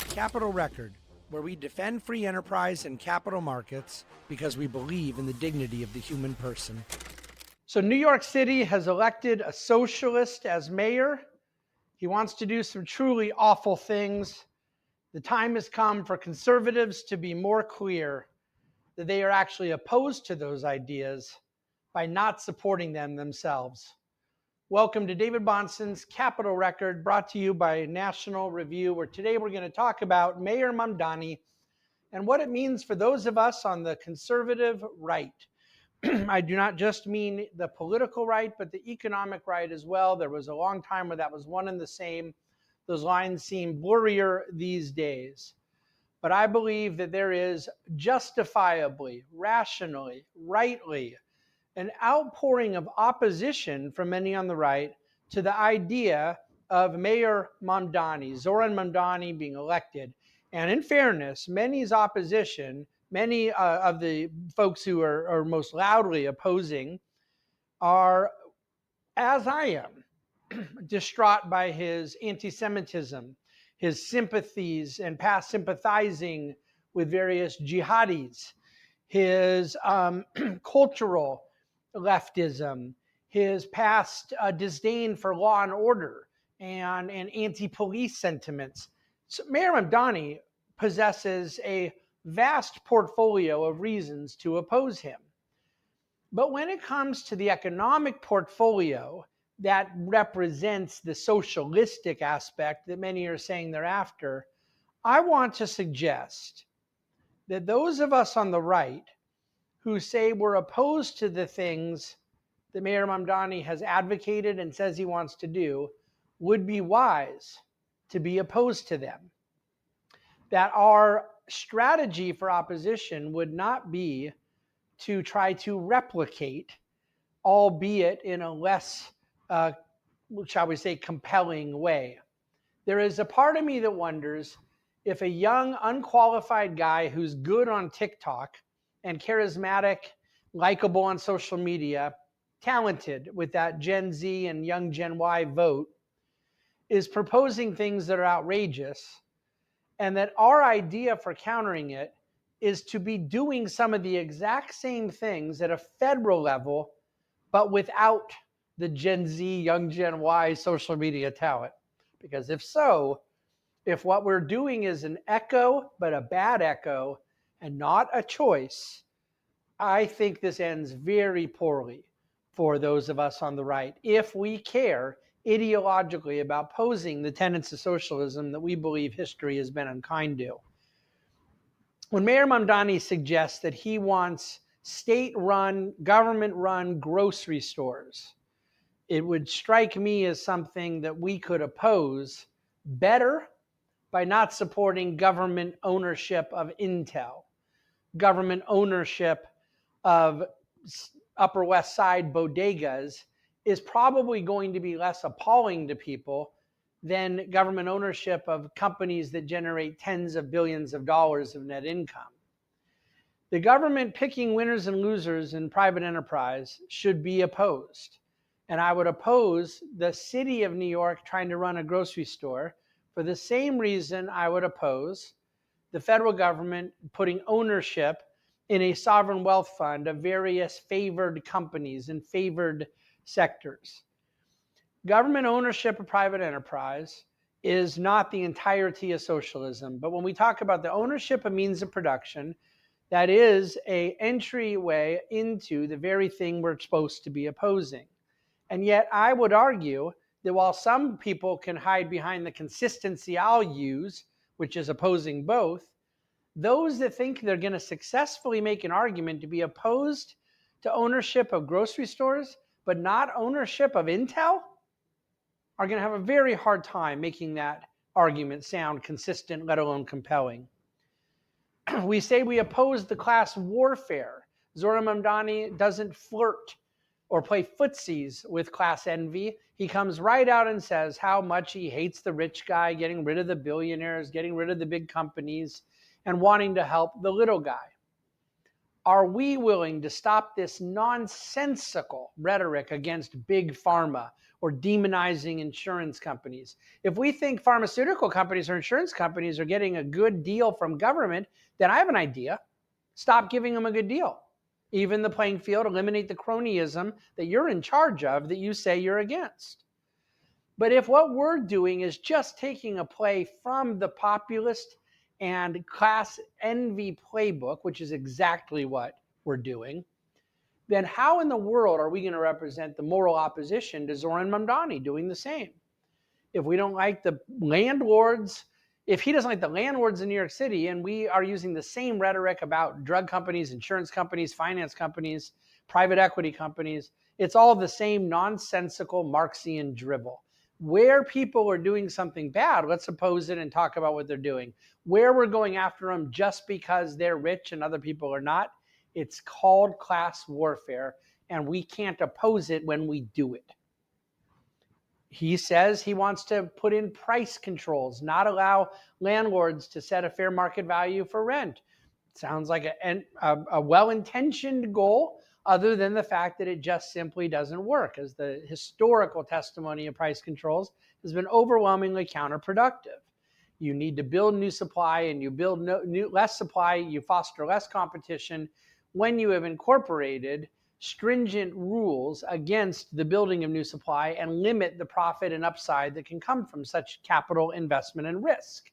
Capital Record, where we defend free enterprise and capital markets because we believe in the dignity of the human person. So New York City has elected a socialist as mayor. He wants to do some truly awful things. The time has come for conservatives to be more clear that they are actually opposed to those ideas by not supporting them themselves. Welcome to David Bahnsen's Capital Record, brought to you by National Review, where today we're going to talk about Mayor Mamdani and what it means for those of us on the conservative right. I do not just mean the political right, but the economic right as well. There was a long time where that was one and the same. Those lines seem blurrier these days. But I believe that there is justifiably, rationally, rightly, an outpouring of opposition from many on the right to the idea of Mayor Mamdani, Zohran Mamdani, being elected. And in fairness, many's opposition, many of the folks who are most loudly opposing are, as I am, distraught by his anti-Semitism, his sympathies and past sympathizing with various jihadis, his cultural leftism, his past disdain for law and order and anti-police sentiments. So Mayor Mamdani possesses a vast portfolio of reasons to oppose him. But when it comes to the economic portfolio that represents the socialistic aspect that many are saying they're after, I want to suggest that those of us on the right who say we're opposed to the things that Mayor Mamdani has advocated and says he wants to do would be wise to be opposed to them. That our strategy for opposition would not be to try to replicate, albeit in a less, shall we say, compelling way. There is a part of me that wonders if a young, unqualified guy who's good on TikTok and charismatic, likable on social media, talented with that Gen Z and young Gen Y vote, is proposing things that are outrageous, and that our idea for countering it is to be doing some of the exact same things at a federal level, but without the Gen Z, young Gen Y social media talent. Because if so, if what we're doing is an echo, but a bad echo, and not a choice, I think this ends very poorly for those of us on the right, if we care ideologically about posing the tenets of socialism that we believe history has been unkind to. When Mayor Mamdani suggests that he wants state-run, government-run grocery stores, it would strike me as something that we could oppose better by not supporting government ownership of Intel, government ownership of Upper West Side bodegas is probably going to be less appalling to people than government ownership of companies that generate tens of billions of dollars of net income. The government picking winners and losers in private enterprise should be opposed. And I would oppose the city of New York trying to run a grocery store for the same reason I would oppose the federal government putting ownership in a sovereign wealth fund of various favored companies and favored sectors. Government ownership of private enterprise is not the entirety of socialism, but when we talk about the ownership of means of production, that is an entryway into the very thing we're supposed to be opposing. And yet I would argue that while some people can hide behind the consistency I'll use, which is opposing both, those that think they're going to successfully make an argument to be opposed to ownership of grocery stores, but not ownership of Intel, are going to have a very hard time making that argument sound consistent, let alone compelling. We say we oppose the class warfare. Zohran Mamdani doesn't flirt or play footsies with class envy. He comes right out and says how much he hates the rich guy, getting rid of the billionaires, getting rid of the big companies, and wanting to help the little guy. Are we willing to stop this nonsensical rhetoric against big pharma or demonizing insurance companies? If we think pharmaceutical companies or insurance companies are getting a good deal from government, then I have an idea. Stop giving them a good deal. Even the playing field, eliminate the cronyism that you're in charge of that you say you're against. But if what we're doing is just taking a play from the populist and class envy playbook, which is exactly what we're doing, then how in the world are we going to represent the moral opposition to Zohran Mamdani doing the same? If we don't like the landlords, if he doesn't like the landlords in New York City, and we are using the same rhetoric about drug companies, insurance companies, finance companies, private equity companies, it's all the same nonsensical Marxian dribble. Where people are doing something bad, let's oppose it and talk about what they're doing. Where we're going after them just because they're rich and other people are not, it's called class warfare, and we can't oppose it when we do it. He says he wants to put in price controls, not allow landlords to set a fair market value for rent. Sounds like a well-intentioned goal, other than the fact that it just simply doesn't work, as the historical testimony of price controls has been overwhelmingly counterproductive. You need to build new supply, and you build less supply, you foster less competition when you have incorporated stringent rules against the building of new supply and limit the profit and upside that can come from such capital investment and risk.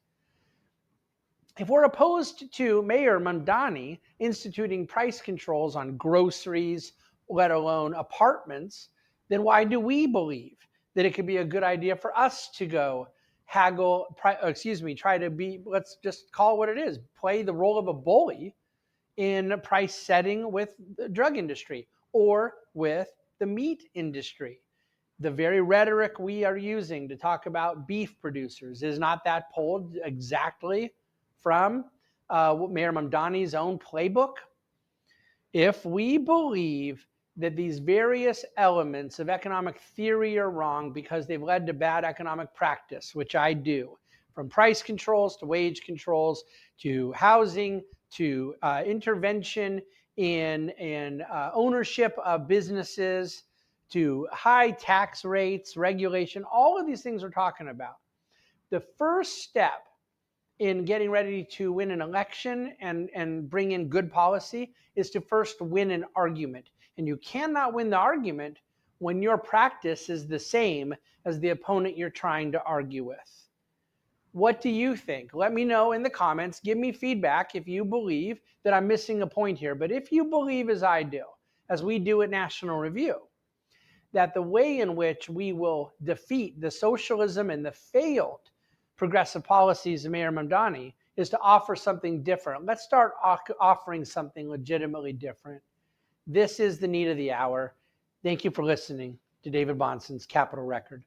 If we're opposed to Mayor Mamdani instituting price controls on groceries, let alone apartments, then why do we believe that it could be a good idea for us to go try to be, let's just call it what it is, play the role of a bully in price setting with the drug industry or with the meat industry? The very rhetoric we are using to talk about beef producers, is not that pulled exactly from Mayor Mamdani's own playbook? If we believe that these various elements of economic theory are wrong because they've led to bad economic practice, which I do, from price controls to wage controls to housing to intervention in ownership of businesses to high tax rates, regulation, all of these things we're talking about. The first step in getting ready to win an election and bring in good policy is to first win an argument. And you cannot win the argument when your practice is the same as the opponent you're trying to argue with. What do you think? Let me know in the comments. Give me feedback if you believe that I'm missing a point here. But if you believe, as I do, as we do at National Review, that the way in which we will defeat the socialism and the failed progressive policies of Mayor Mamdani is to offer something different. Let's start offering something legitimately different. This is the need of the hour. Thank you for listening to David Bonson's Capital Record.